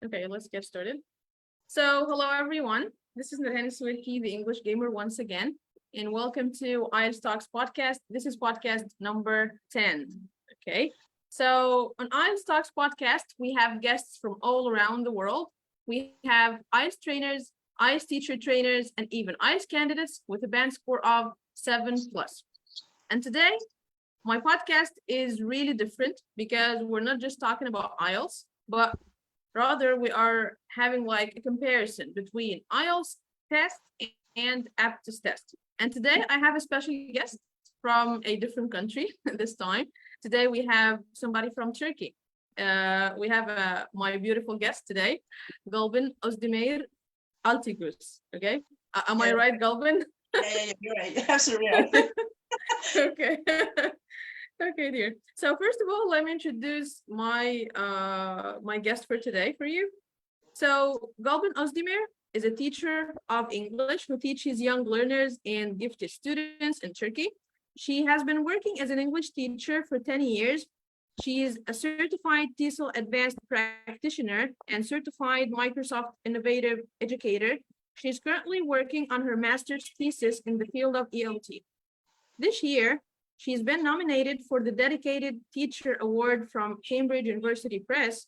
Okay, let's get started. So, hello everyone. This is Nurhan Swirki, the English gamer, once again, and welcome to IELTS Talks podcast. This is podcast number 10. Okay, so on IELTS Talks podcast, we have guests from all around the world. We have IELTS trainers, IELTS teacher trainers, and even IELTS candidates with a band score of 7 plus. And today, my podcast is really different because we're not just talking about IELTS, but rather we are having like a comparison between IELTS test and APTIS test. And today I have a special guest from a different country this time. Today we have somebody from Turkey. We have my beautiful guest today, Gulbin Ozdemir Altigus. Okay, am I right, Gulbin? Yeah, you're right. Absolutely right. Okay. Okay, dear. So first of all, let me introduce my my guest for today for you. So Gulbin Ozdemir is a teacher of English who teaches young learners and gifted students in Turkey. She has been working as an English teacher for 10 years. She is a certified TESOL advanced practitioner and certified Microsoft Innovative Educator. She is currently working on her master's thesis in the field of ELT. This year, she's been nominated for the Dedicated Teacher Award from Cambridge University Press.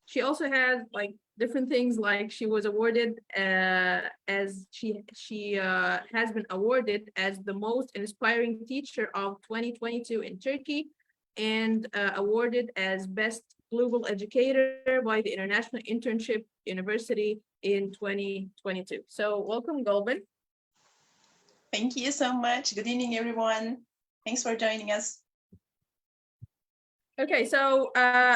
She also has like different things, like she was awarded as she has been awarded as the most inspiring teacher of 2022 in Turkey, and awarded as best global educator by the International Internship University in 2022. So welcome, Gulbin. Thank you so much. Good evening, everyone. Thanks for joining us. Okay, so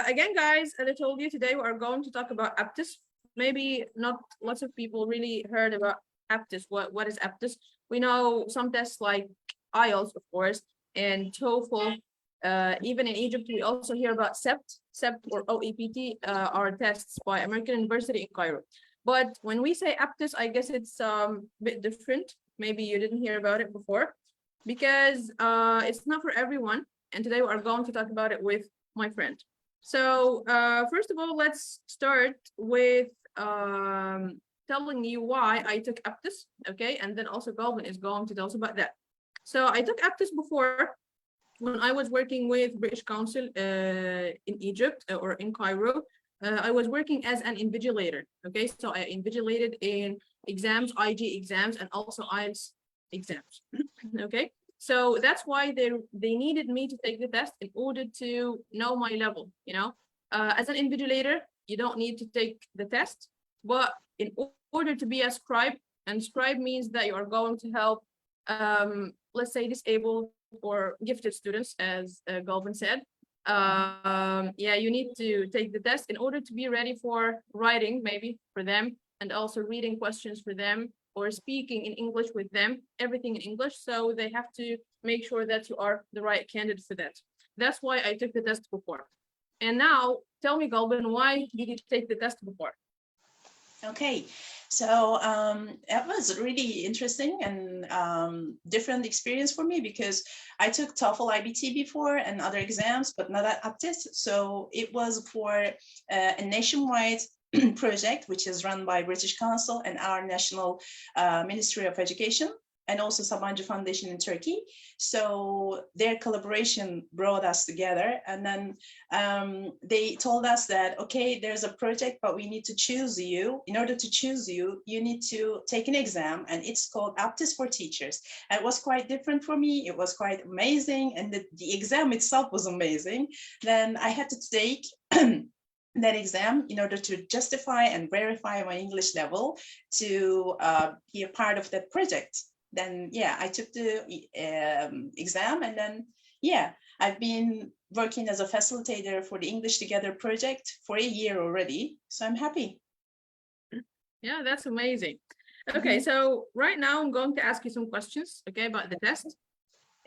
again, guys, as I told you, today we are going to talk about APTIS. Maybe not lots of people really heard about APTIS. What is APTIS? We know some tests like IELTS, of course, and TOEFL. Even in Egypt, we also hear about CEPT or OEPT are tests by American University in Cairo. But when we say APTIS, I guess it's a bit different. Maybe you didn't hear about it before, because it's not for everyone. And today we are going to talk about it with my friend. So first of all, let's start with telling you why I took APTIS, okay? And then also Gulbin is going to tell us about that. So I took APTIS before when I was working with British Council in Egypt or in Cairo. I was working as an invigilator, okay? So I invigilated in exams, IG exams, and also IELTS exams, okay? So that's why they needed me to take the test in order to know my level, you know? As an invigilator, you don't need to take the test, but in order to be a scribe, and scribe means that you are going to help, let's say, disabled or gifted students, as Gulbin said. Yeah, you need to take the test in order to be ready for writing, maybe for them, and also reading questions for them, or speaking in English with them, everything in English. So they have to make sure that you are the right candidate for that. That's why I took the test before. And now tell me, Gulbin, why did you take the test before? Okay, so it was really interesting and different experience for me, because I took TOEFL IBT before and other exams, but not at APTIS. So it was for a nationwide project, which is run by British Council and our National Ministry of Education, and also Sabancı Foundation in Turkey. So their collaboration brought us together, and then they told us that, okay, there's a project, but we need to choose you. In order to choose you, you need to take an exam, and it's called APTIS for Teachers. And it was quite different for me. It was quite amazing, and the exam itself was amazing. Then I had to take that exam in order to justify and verify my English level to be a part of that project. Then, yeah, I took the exam, and then, yeah, I've been working as a facilitator for the English Together project for a year already. So I'm happy. Yeah, that's amazing. Okay, so right now I'm going to ask you some questions, okay, about the test.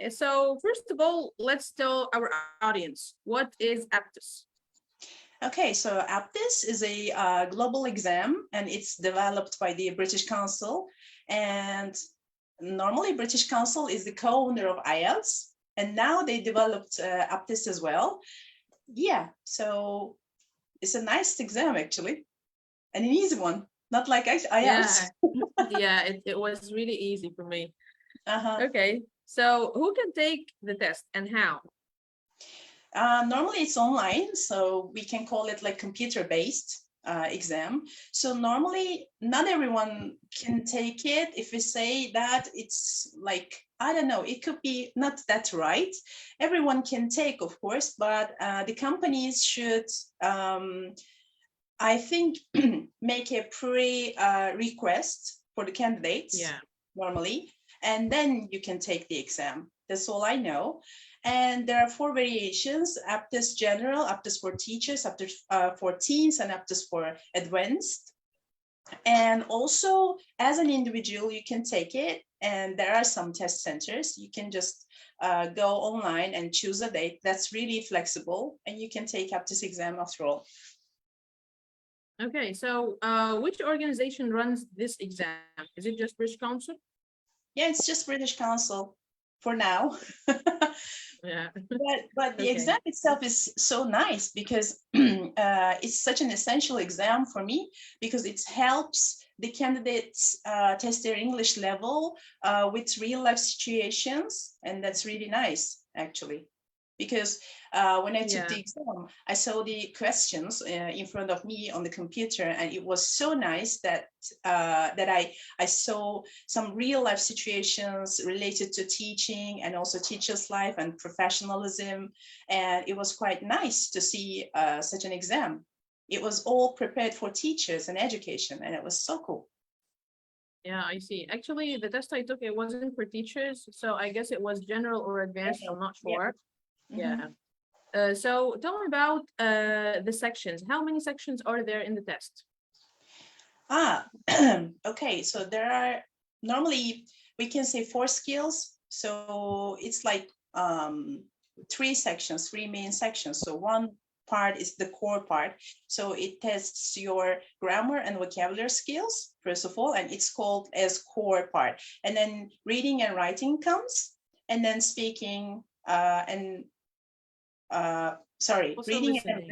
So first of all, let's tell our audience, what is APTIS? Okay, so APTIS is a global exam, and it's developed by the British Council. And normally British Council is the co-owner of IELTS, and now they developed APTIS as well. Yeah, so it's a nice exam, actually. and an easy one, not like IELTS. Yeah. Yeah, it was really easy for me. Uh-huh. Okay, so who can take the test and how? Normally it's online, so we can call it like computer-based exam. So normally not everyone can take it. If we say that, it's like, I don't know, it could be not that right. Everyone can take, of course, but the companies should, I think, make a pre-request for the candidates Yeah. normally, and then you can take the exam. That's all I know. And there are 4 variations: APTIS General, APTIS for teachers, APTIS for teens, and APTIS for advanced. And also, as an individual, you can take it, and there are some test centers. You can just go online and choose a date. That's really flexible, and you can take APTIS exam after all. Okay, so which organization runs this exam? Is it just British Council? Yeah, it's just British Council for now. Yeah. But the Okay. exam itself is so nice because it's such an essential exam for me, because it helps the candidates test their English level with real life situations, and that's really nice actually. Because when I took Yeah. the exam, I saw the questions in front of me on the computer, and it was so nice that I saw some real life situations related to teaching, and also teachers' life and professionalism. And it was quite nice to see such an exam. It was all prepared for teachers and education, and it was so cool. Yeah, I see. Actually, the test I took, it wasn't for teachers, so I guess it was general or advanced. I'm not Yeah. sure. Mm-hmm. Yeah. So tell me about the sections. How many sections are there in the test? Okay. So there are normally, we can say 4 skills. So it's like 3 sections, 3 main sections. So one part is the core part. So it tests your grammar and vocabulary skills, first of all, and it's called as core part. And then reading and writing comes, and then speaking and sorry, Also reading and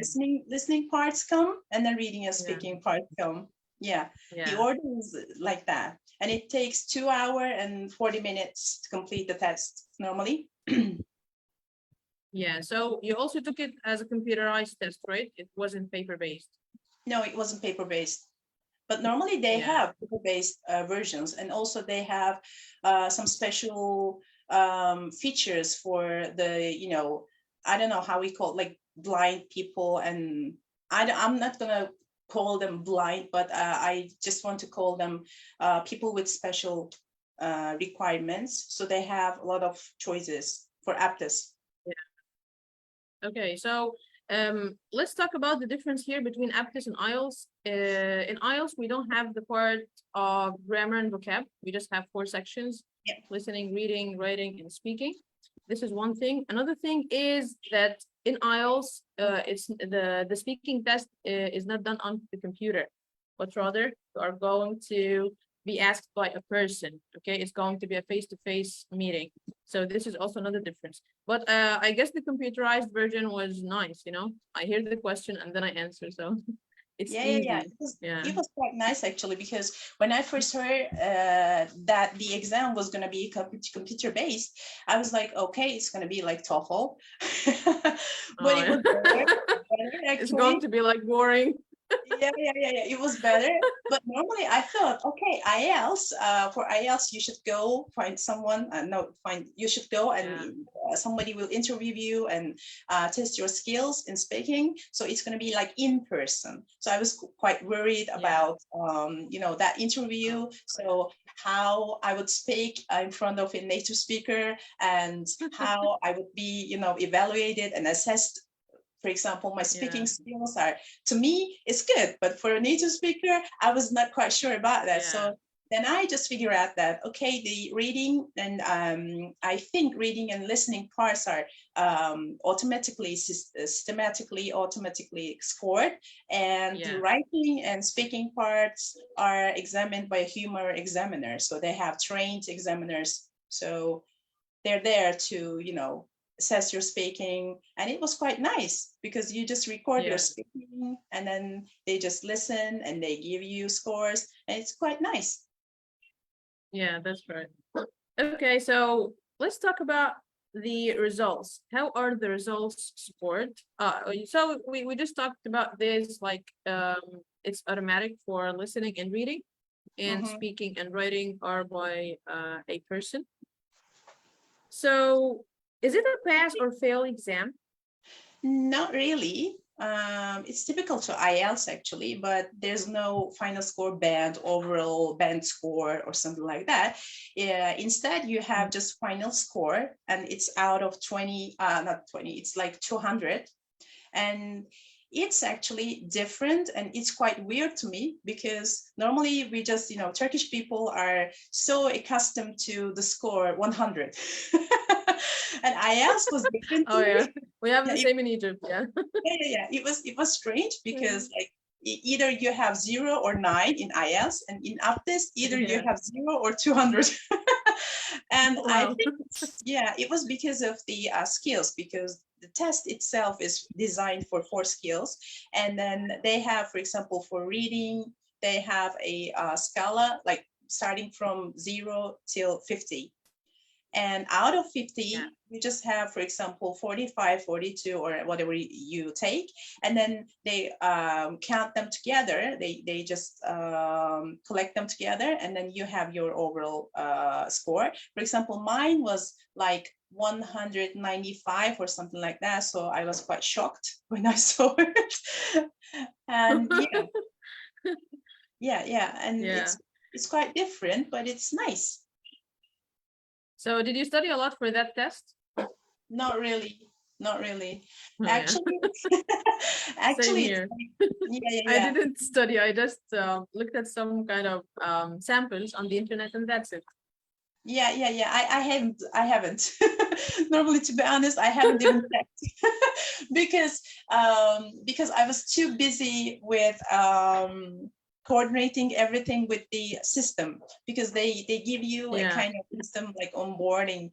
listening parts come, and then reading and Yeah. speaking parts come. Yeah, the Yeah. order is like that. And it takes 2 hours and 40 minutes to complete the test normally. Yeah. So you also took it as a computerized test, right? It wasn't paper-based. No, it wasn't paper-based. But normally they Yeah. have paper-based versions, and also they have some special features for the, I don't know how we call it, like blind people. And I'm not gonna call them blind, but I just want to call them people with special requirements. So they have a lot of choices for APTIS. Okay, so let's talk about the difference here between APTIS and IELTS. In IELTS, we don't have the part of grammar and vocab. We just have 4 sections: Yeah. listening, reading, writing, and speaking. This is one thing. Another thing is that in IELTS, it's the speaking test is not done on the computer, but rather you are going to be asked by a person. Okay, it's going to be a face-to-face meeting. So this is also another difference. But I guess the computerized version was nice, I hear the question and then I answer, so it's Yeah. easy. It was quite nice actually, because when I first heard that the exam was going to be computer based, I was like, okay, it's going to be like TOEFL. But Oh, it yeah. was better It's going actually. to be like boring. Yeah. It was better. But normally I thought, okay, IELTS, for IELTS, you should go find someone, you should go and somebody will interview you and test your skills in speaking. So it's going to be like in person. So I was quite worried about, that interview. So how I would speak in front of a native speaker, and how I would be, evaluated and assessed. For example, my speaking skills are, to me, it's good, but for a native speaker, I was not quite sure about that. So then I just figure out that, okay, the reading and I think reading and listening parts are systematically scored, and the writing and speaking parts are examined by a human examiner. So they have trained examiners. So they're there to, assess your speaking, and it was quite nice because you just record your Yeah. speaking and then they just listen and they give you scores, and it's quite nice. Yeah, that's right. Okay, so let's talk about the results. How are the results scored? So we just talked about this, like it's automatic for listening and reading, and Mhm. speaking and writing are by a person. So is it a pass or fail exam? Not really. It's typical to IELTS actually, but there's no final score band, overall band score, or something like that. Yeah, instead, you have just final score, and it's out of 20, not 20, it's like 200. And it's actually different, and it's quite weird to me because normally we just, Turkish people are so accustomed to the score 100. And IELTS was different to Oh yeah, me. we have Yeah, the same in Egypt. Yeah. yeah. It was strange Yeah. because like either you have 0 or 9 in IELTS, and in Aptis either you Yeah. have 0 or 200. And I Wow. think, yeah, it was because of the skills, because the test itself is designed for 4 skills, and then they have, for example, for reading, they have a scala like starting from 0 till 50. And out of Yeah. 50, you just have, for example, 45, 42, or whatever you take. And then they count them together. They just collect them together. And then you have your overall score. For example, mine was like 195 or something like that. So I was quite shocked when I saw it. And yeah. And Yeah. it's quite different, but it's nice. So did you study a lot for that test? Not really. Not really. Oh yeah. Actually, Same actually, it's here. I yeah. didn't study. I just looked at some kind of samples on the internet, and that's it. Yeah. I haven't. Normally, to be honest, I haven't even checked because I was too busy with coordinating everything with the system, because they give you a Yeah. kind of system like onboarding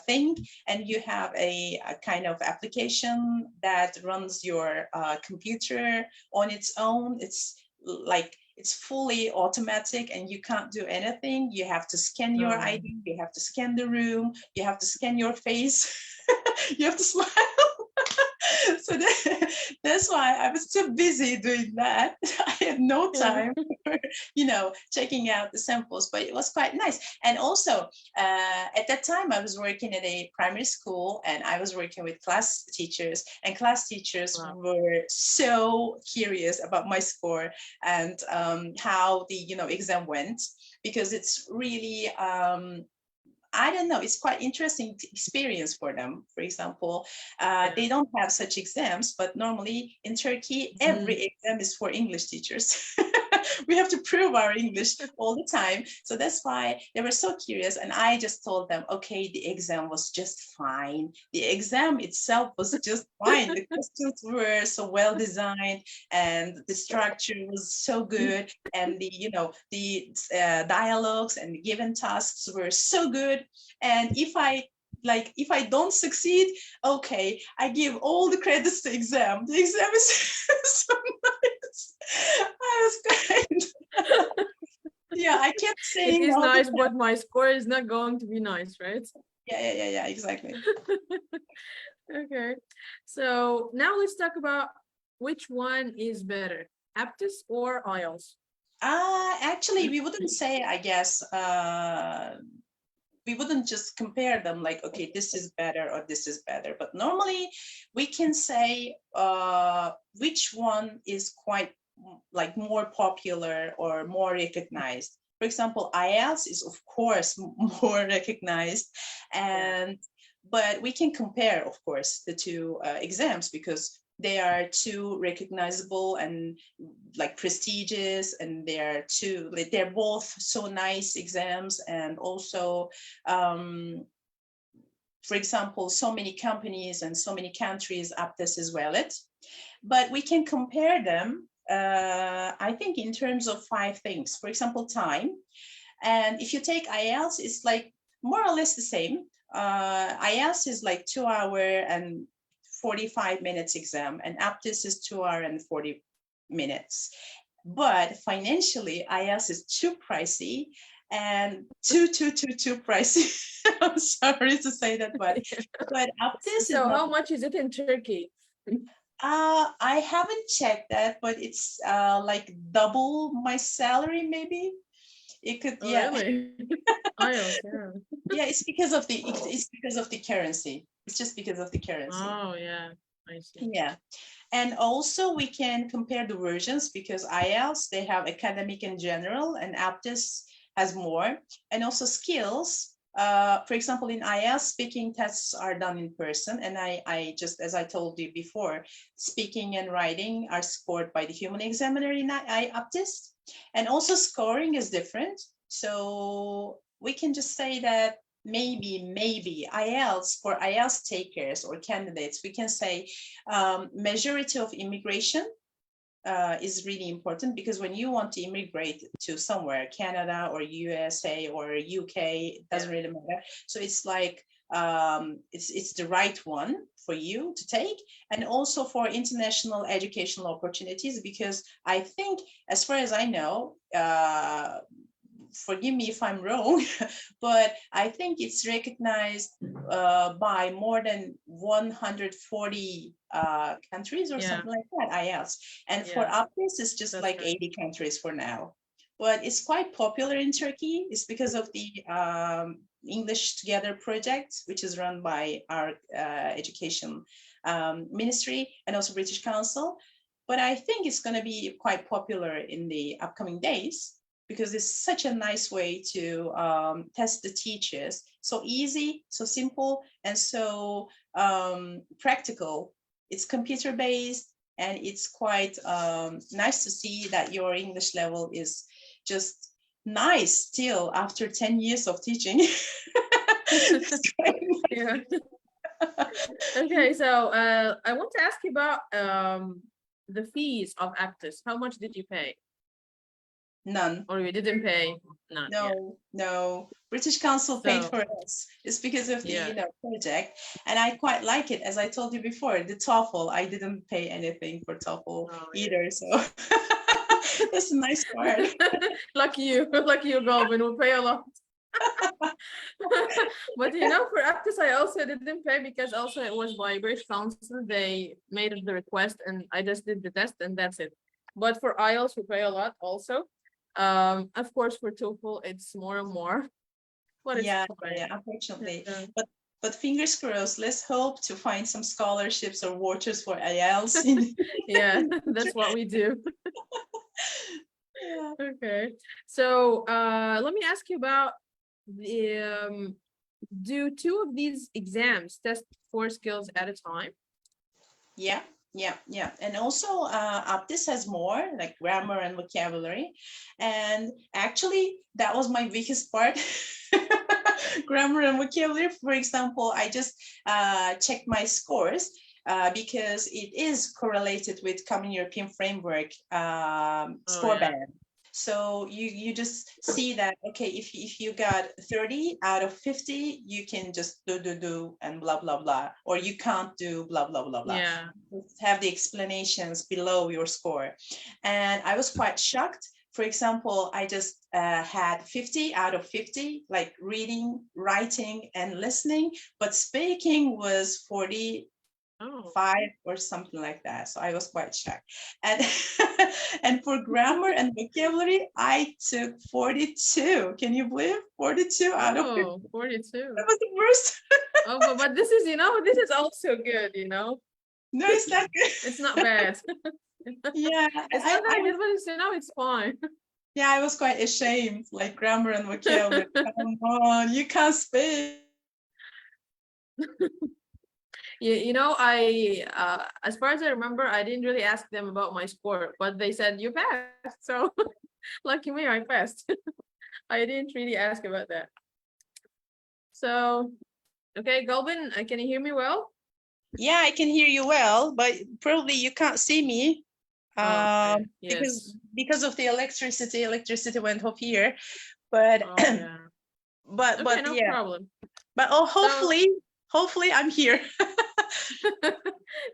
thing, and you have a kind of application that runs your computer on its own. It's like it's fully automatic and you can't do anything. You have to scan your No. ID, you have to scan the room, you have to scan your face, you have to smile. So that's why I was too busy doing that. I had no Yeah. time for, checking out the samples, but it was quite nice. And also, at that time, I was working at a primary school, and I was working with class teachers, and class teachers Wow. were so curious about my score and how the exam went, because it's really I don't know, it's quite interesting experience for them. For example, Yeah. they don't have such exams, but normally in Turkey, every Mhm. exam is for English teachers. We have to prove our English all the time. So that's why they were so curious. And I just told them, okay, the exam was just fine. The exam itself was just fine. The questions were so well designed, and the structure was so good. And the dialogues and the given tasks were so good. And if I don't succeed, okay, I give all the credits to exam. The exam is so nice. I was kind. Yeah, I kept It saying is all the nice, time. but my score is not going to be nice, right? Yeah, exactly. Okay. So now let's talk about which one is better, Aptis or IELTS? Actually, we wouldn't say, I guess, we wouldn't just compare them like, okay, this is better or this is better. But normally we can say which one is quite like more popular or more recognized. For example, IELTS is of course more recognized, Yeah. and but we can compare, of course, the two exams, because they are too recognizable and like prestigious, and they're both so nice exams. And also, um, for example, so many companies and so many countries up this as well. But we can compare them, I think, in terms of 5 things. For example, time. And if you take IELTS, it's like more or less the same. IELTS is like 2 hour and 45 minutes exam, and APTIS is 2 hour and 40 minutes. But financially, IELTS is too pricey and too pricey. I'm sorry to say that, but APTIS is So not. how much is it in Turkey? I haven't checked that, but it's like double my salary, maybe. It could, Oh, yeah. really? IELTS, yeah. Yeah, it's because of the currency. It's just because of the currency. Oh, yeah, I see. Yeah. And also we can compare the versions because IELTS, they have academic and general, and APTIS has more. And also skills. For example, in IELTS, speaking tests are done in person. And I just, as I told you before, speaking and writing are scored by the human examiner in APTIS. And also scoring is different. So we can just say that maybe IELTS, for IELTS takers or candidates, we can say majority of immigration is really important, because when you want to immigrate to somewhere, Canada or USA or UK, it doesn't really matter. So it's like it's the right one for you to take, and also for international educational opportunities, because I think, as far as I know, forgive me if I'm wrong, but I think it's recognized by more than 140 countries or something like that, IELTS. And for APTIS, it's just like 80 countries for now. But it's quite popular in Turkey. It's because of the English Together project, which is run by our education ministry and also British Council. But I think it's going to be quite popular in the upcoming days, because it's such a nice way to test the teachers. So easy, so simple, and so practical. It's computer-based, and it's quite nice to see that your English level is just nice still after 10 years of teaching. Yeah. Okay, so I want to ask you about the fees of APTIS. How much did you pay? None. Or you didn't pay? None. No. British Council paid for us. It's because of the project, and I quite like it. As I told you before, the TOEFL, I didn't pay anything for TOEFL either. So that's a nice part. Lucky you, Gulbin. We pay a lot. But you know, for APTIS, I also didn't pay, because also it was by British Council. They made the request, and I just did the test, and that's it. But for IELTS, we pay a lot also. Of course, for TOEFL, it's more and more. But yeah, unfortunately. But fingers crossed, let's hope to find some scholarships or vouchers for IELTS. Yeah, that's what we do. Okay, so let me ask you about the do 2 of these exams test 4 skills at a time? Yeah. And also APTIS has more, like grammar and vocabulary. And actually, that was my weakest part. Grammar and vocabulary. For example, I just checked my scores because it is correlated with Common European Framework score band. So you just see that, okay, if you got 30 out of 50, you can just do and blah blah blah, or you can't do blah blah blah blah. Yeah. Just have the explanations below your score. And I was quite shocked. For example, I just had 50 out of 50, like reading, writing, and listening, but speaking was 45 or something like that. So I was quite shocked. And and for grammar and vocabulary, I took 42. Can you believe 42 out of 50? 42. That was the worst. But this is, this is also good, No, it's not good. It's not bad. Yeah, it's not that good, but it's fine. Yeah, I was quite ashamed, like grammar and vocabulary. Come on, you can't speak. I as far as I remember, I didn't really ask them about my score, but they said you passed. So lucky me, I passed. I didn't really ask about that. So, okay, Gulbin, can you hear me well? Yeah, I can hear you well, but probably you can't see me. Yes. Because of the electricity went off here. But Okay, no yeah, problem. but hopefully I'm here.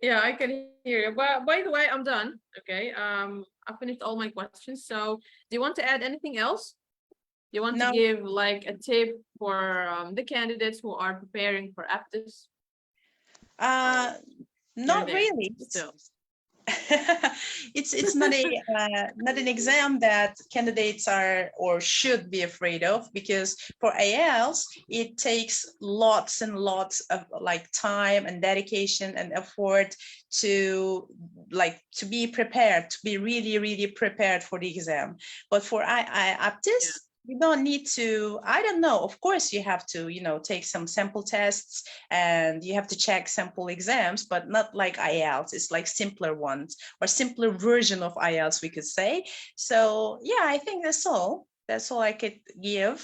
Yeah, I can hear you. But by the way, I'm done. Okay. I finished all my questions. So do you want to add anything else? Do you want to No, give like a tip for the candidates who are preparing for APTIS? uh, You're not there really. still. It's not an exam that candidates are or should be afraid of, because for IELTS it takes lots and lots of like time and dedication and effort to to be prepared, to be really prepared for the exam. But for APTIS, Yeah. you don't need to, I don't know, of course you have to, take some sample tests and you have to check sample exams, but not like IELTS. It's like simpler ones or simpler version of IELTS, we could say. So yeah, I think that's all. That's all I could give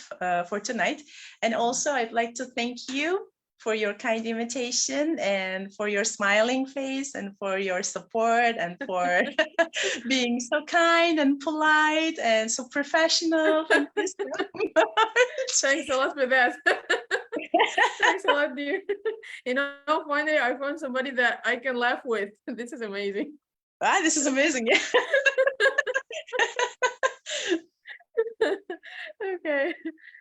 for tonight. And also I'd like to thank you for your kind invitation and for your smiling face and for your support and for being so kind and polite and so professional. Thank you so much. Thanks a lot for that. Thanks a lot, dear. You know, finally I found somebody that I can laugh with. This is amazing. Ah, this is amazing. Yeah. Okay.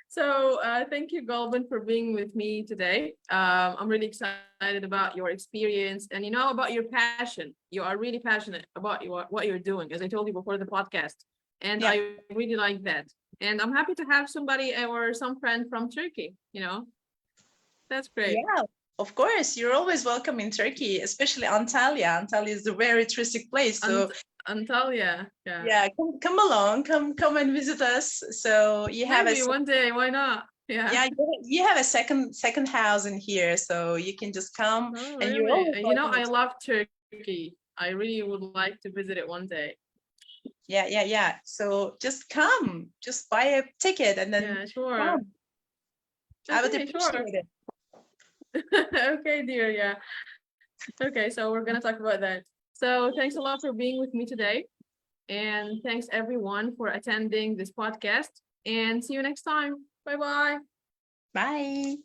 So thank you, Gulbin, for being with me today. I'm really excited about your experience and about your passion. You are really passionate about what you're doing, as I told you before the podcast. And Yeah. I really like that. And I'm happy to have somebody or some friend from Turkey, That's great. Yeah, of course. You're always welcome in Turkey, especially Antalya. Antalya is a very touristic place. So Antalya, yeah. yeah, come along, come and visit us. So you have Maybe one day, why not? Yeah. yeah, you have a second house in here, so you can just come. Oh, And you're really? always welcome. I love Turkey. I really would like to visit it one day. Yeah. So just come, just buy a ticket and then Yeah, sure. come. I would Okay, sure. appreciate it. Okay, dear. Yeah. Okay, so we're gonna talk about that. So thanks a lot for being with me today. And thanks everyone for attending this podcast. And see you next time. Bye-bye. Bye.